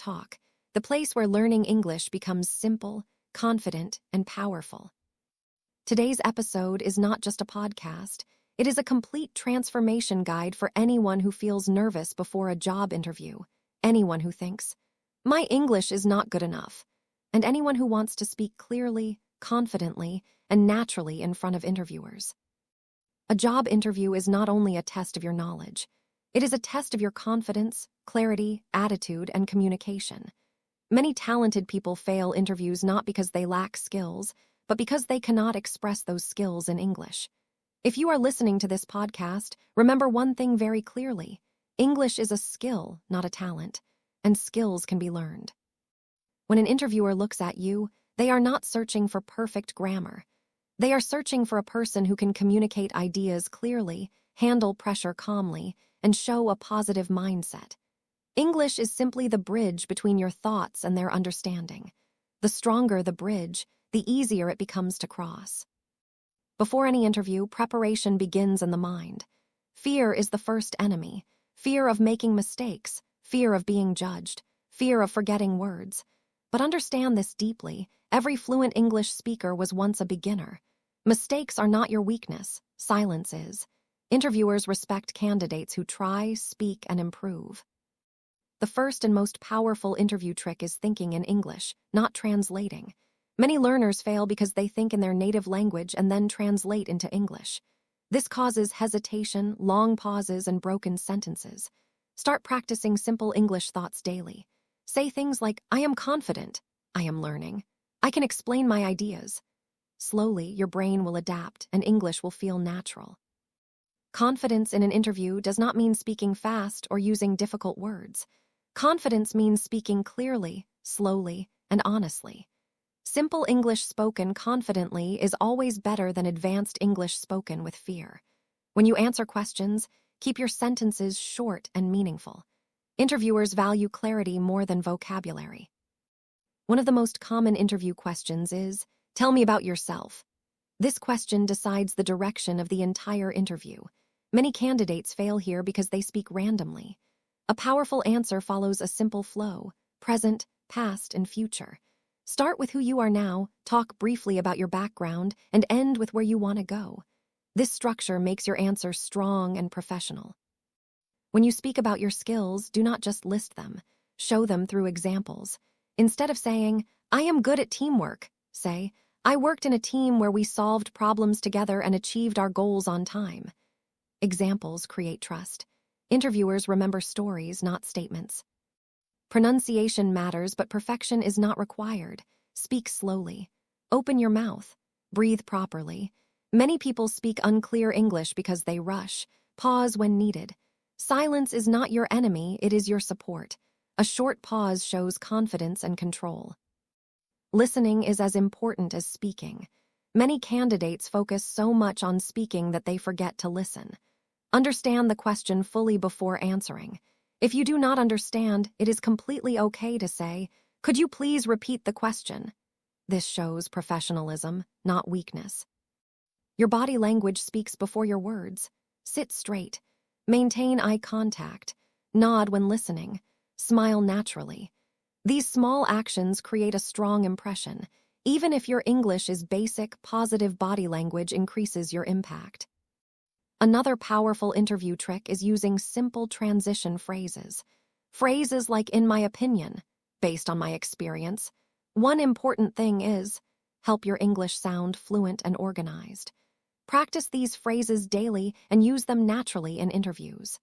Talk, the place where learning English becomes simple, confident, and powerful. Today's episode is not just a podcast, it is a complete transformation guide for anyone who feels nervous before a job interview, anyone who thinks, "My English is not good enough," and anyone who wants to speak clearly, confidently, and naturally in front of interviewers. A job interview is not only a test of your knowledge, it is a test of your confidence, clarity, attitude, and communication. Many talented people fail interviews not because they lack skills, but because they cannot express those skills in English. If you are listening to this podcast, remember one thing very clearly. English is a skill, not a talent, and skills can be learned. When an interviewer looks at you, they are not searching for perfect grammar. They are searching for a person who can communicate ideas clearly, handle pressure calmly, and show a positive mindset. English is simply the bridge between your thoughts and their understanding. The stronger the bridge, the easier it becomes to cross. Before any interview, preparation begins in the mind. Fear is the first enemy. Fear of making mistakes, fear of being judged, fear of forgetting words. But understand this deeply. Every fluent English speaker was once a beginner. Mistakes are not your weakness. Silence is. Interviewers respect candidates who try, speak, and improve. The first and most powerful interview trick is thinking in English, not translating. Many learners fail because they think in their native language and then translate into English. This causes hesitation, long pauses, and broken sentences. Start practicing simple English thoughts daily. Say things like, "I am confident," "I am learning," "I can explain my ideas." Slowly, your brain will adapt and English will feel natural. Confidence in an interview does not mean speaking fast or using difficult words. Confidence means speaking clearly, slowly, and honestly. Simple English spoken confidently is always better than advanced English spoken with fear. When you answer questions, keep your sentences short and meaningful. Interviewers value clarity more than vocabulary. One of the most common interview questions is, "Tell me about yourself." This question decides the direction of the entire interview. Many candidates fail here because they speak randomly. A powerful answer follows a simple flow: present, past, and future. Start with who you are now, talk briefly about your background, and end with where you want to go. This structure makes your answer strong and professional. When you speak about your skills, do not just list them. Show them through examples. Instead of saying, "I am good at teamwork," say, "I worked in a team where we solved problems together and achieved our goals on time." Examples create trust. Interviewers remember stories, not statements. Pronunciation matters, but perfection is not required. Speak slowly. Open your mouth. Breathe properly. Many people speak unclear English because they rush. Pause when needed. Silence is not your enemy, it is your support. A short pause shows confidence and control. Listening is as important as speaking. Many candidates focus so much on speaking that they forget to listen. Understand the question fully before answering. If you do not understand, it is completely okay to say, "Could you please repeat the question?" This shows professionalism, not weakness. Your body language speaks before your words. Sit straight. Maintain eye contact. Nod when listening. Smile naturally. These small actions create a strong impression. Even if your English is basic, positive body language increases your impact. Another powerful interview trick is using simple transition phrases. Phrases like "in my opinion," "based on my experience." One important thing is, help your English sound fluent and organized. Practice these phrases daily and use them naturally in interviews.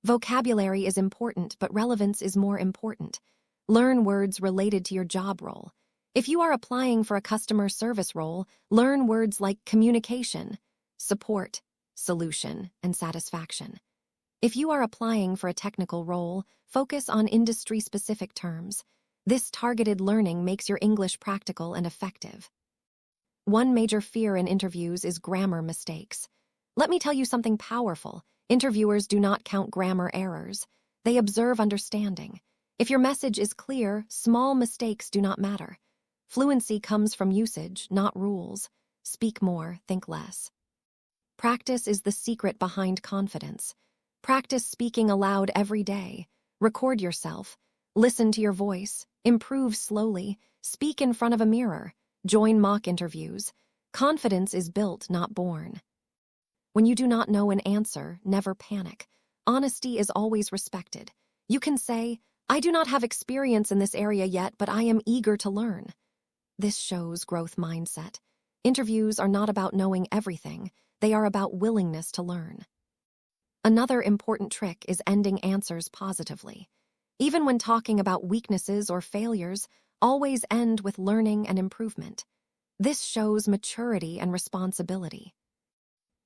Vocabulary is important, but relevance is more important. Learn words related to your job role. If you are applying for a customer service role, learn words like communication, support, solution, and satisfaction. If you are applying for a technical role, focus on industry-specific terms. This targeted learning makes your English practical and effective. One major fear in interviews is grammar mistakes. Let me tell you something powerful. Interviewers do not count grammar errors. They observe understanding. If your message is clear, small mistakes do not matter. Fluency comes from usage, not rules. Speak more, think less. Practice is the secret behind confidence. Practice speaking aloud every day. Record yourself. Listen to your voice, improve slowly, speak in front of a mirror, join mock interviews. Confidence is built, not born. When you do not know an answer, never panic. Honesty is always respected. You can say, "I do not have experience in this area yet, but I am eager to learn." This shows growth mindset. Interviews are not about knowing everything, they are about willingness to learn. Another important trick is ending answers positively. Even when talking about weaknesses or failures, always end with learning and improvement. This shows maturity and responsibility.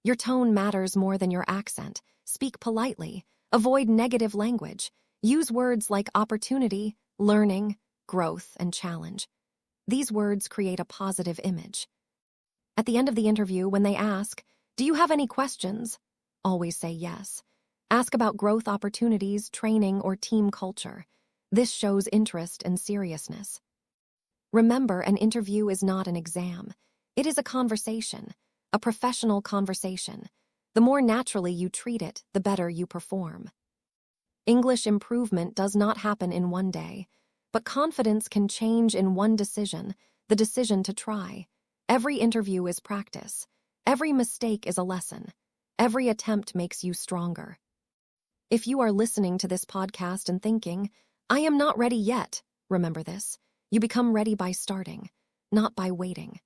Your tone matters more than your accent. Speak politely. Avoid negative language. Use words like opportunity, learning, growth, and challenge. These words create a positive image. At the end of the interview, when they ask, "Do you have any questions?" always say yes. Ask about growth opportunities, training, or team culture. This shows interest and seriousness. Remember, an interview is not an exam. It is a conversation, a professional conversation. The more naturally you treat it, the better you perform. English improvement does not happen in one day, but confidence can change in one decision, the decision to try. Every interview is practice. Every mistake is a lesson. Every attempt makes you stronger. If you are listening to this podcast and thinking, "I am not ready yet," remember this. You become ready by starting, not by waiting.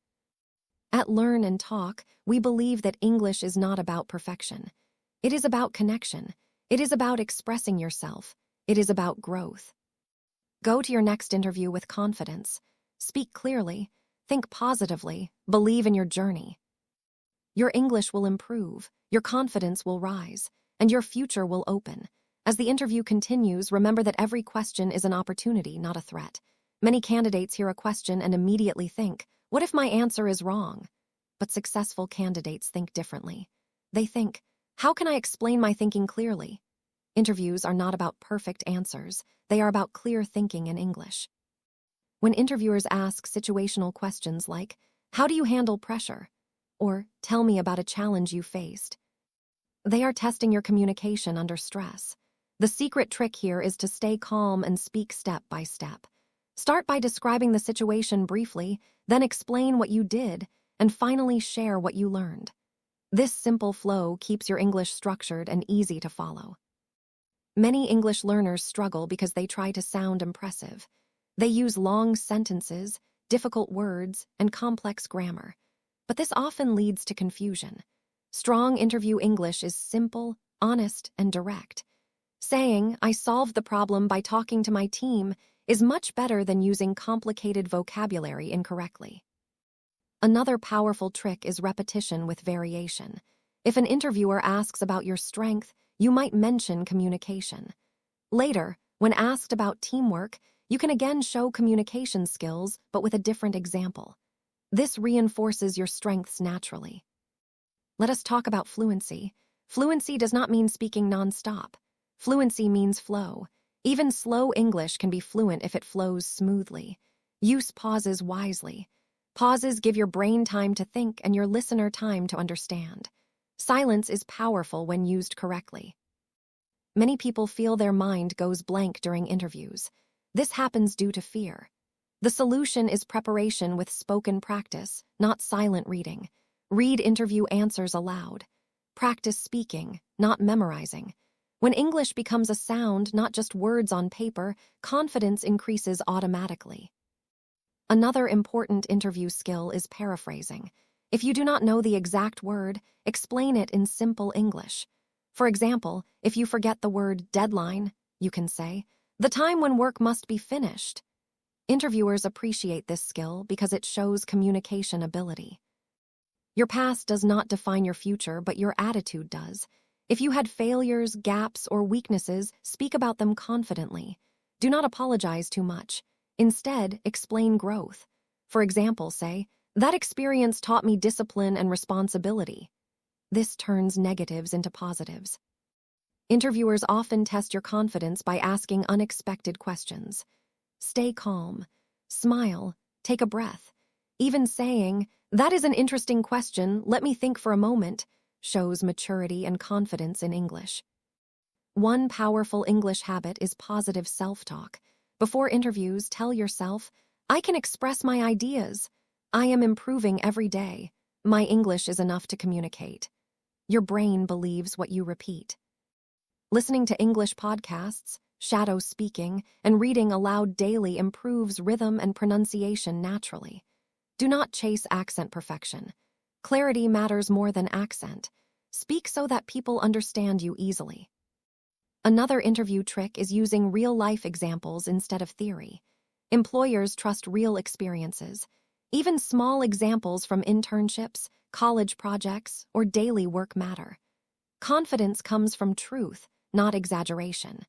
At Learn and Talk, we believe that English is not about perfection. It is about connection. It is about expressing yourself. It is about growth. Go to your next interview with confidence. Speak clearly. Think positively. Believe in your journey. Your English will improve. Your confidence will rise. And your future will open. As the interview continues, remember that every question is an opportunity, not a threat. Many candidates hear a question and immediately think, "What if my answer is wrong?" But successful candidates think differently. They think, "How can I explain my thinking clearly?" Interviews are not about perfect answers. They are about clear thinking in English. When interviewers ask situational questions like, "How do you handle pressure?" or "Tell me about a challenge you faced," they are testing your communication under stress. The secret trick here is to stay calm and speak step by step. Start by describing the situation briefly, then explain what you did, and finally share what you learned. This simple flow keeps your English structured and easy to follow. Many English learners struggle because they try to sound impressive. They use long sentences, difficult words, and complex grammar. But this often leads to confusion. Strong interview English is simple, honest, and direct. Saying, "I solved the problem by talking to my team," is much better than using complicated vocabulary incorrectly. Another powerful trick is repetition with variation. If an interviewer asks about your strength, you might mention communication. Later, when asked about teamwork, you can again show communication skills, but with a different example. This reinforces your strengths naturally. Let us talk about fluency. Fluency does not mean speaking nonstop. Fluency means flow. Even slow English can be fluent if it flows smoothly. Use pauses wisely. Pauses give your brain time to think and your listener time to understand. Silence is powerful when used correctly. Many people feel their mind goes blank during interviews. This happens due to fear. The solution is preparation with spoken practice, not silent reading. Read interview answers aloud. Practice speaking, not memorizing. When English becomes a sound, not just words on paper, confidence increases automatically. Another important interview skill is paraphrasing. If you do not know the exact word, explain it in simple English. For example, if you forget the word deadline, you can say, "The time when work must be finished." Interviewers appreciate this skill because it shows communication ability. Your past does not define your future, but your attitude does. If you had failures, gaps, or weaknesses, speak about them confidently. Do not apologize too much. Instead, explain growth. For example, say, "That experience taught me discipline and responsibility." This turns negatives into positives. Interviewers often test your confidence by asking unexpected questions. Stay calm. Smile. Take a breath. Even saying, "That is an interesting question, let me think for a moment," shows maturity and confidence in English. One powerful English habit is positive self-talk. Before interviews, tell yourself, I can express my ideas. I am improving every day. My English is enough to communicate. Your brain believes what you repeat. Listening to English podcasts, shadow speaking, and reading aloud daily improves rhythm and pronunciation naturally. Do not chase accent perfection. Clarity matters more than accent. Speak so that people understand you easily. Another interview trick is using real-life examples instead of theory. Employers trust real experiences. Even small examples from internships, college projects, or daily work matter. Confidence comes from truth, not exaggeration.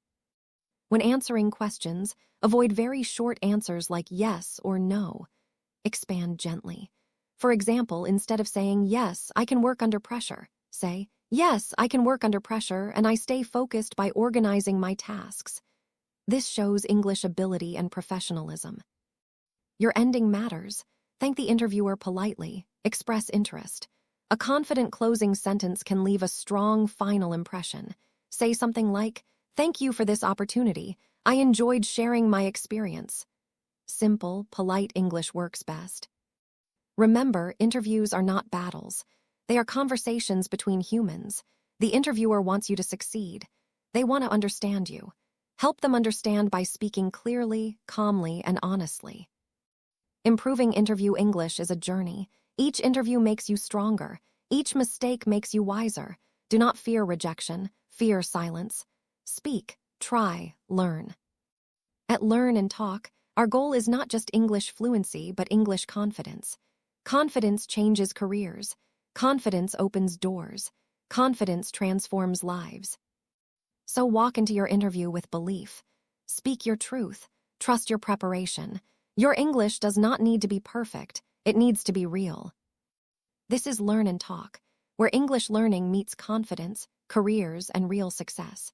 When answering questions, avoid very short answers like yes or no. Expand gently. For example, instead of saying, yes, I can work under pressure, say, yes, I can work under pressure and I stay focused by organizing my tasks. This shows English ability and professionalism. Your ending matters. Thank the interviewer politely. Express interest. A confident closing sentence can leave a strong final impression. Say something like, thank you for this opportunity. I enjoyed sharing my experience. Simple, polite English works best. Remember, interviews are not battles. They are conversations between humans. The interviewer wants you to succeed. They want to understand you. Help them understand by speaking clearly, calmly, and honestly. Improving interview English is a journey. Each interview makes you stronger. Each mistake makes you wiser. Do not fear rejection. Fear silence. Speak, try, learn. At Learn and Talk, our goal is not just English fluency, but English confidence. Confidence changes careers. Confidence opens doors. Confidence transforms lives. So walk into your interview with belief. Speak your truth. Trust your preparation. Your English does not need to be perfect. It needs to be real. This is Learn and Talk, where English learning meets confidence, careers, and real success.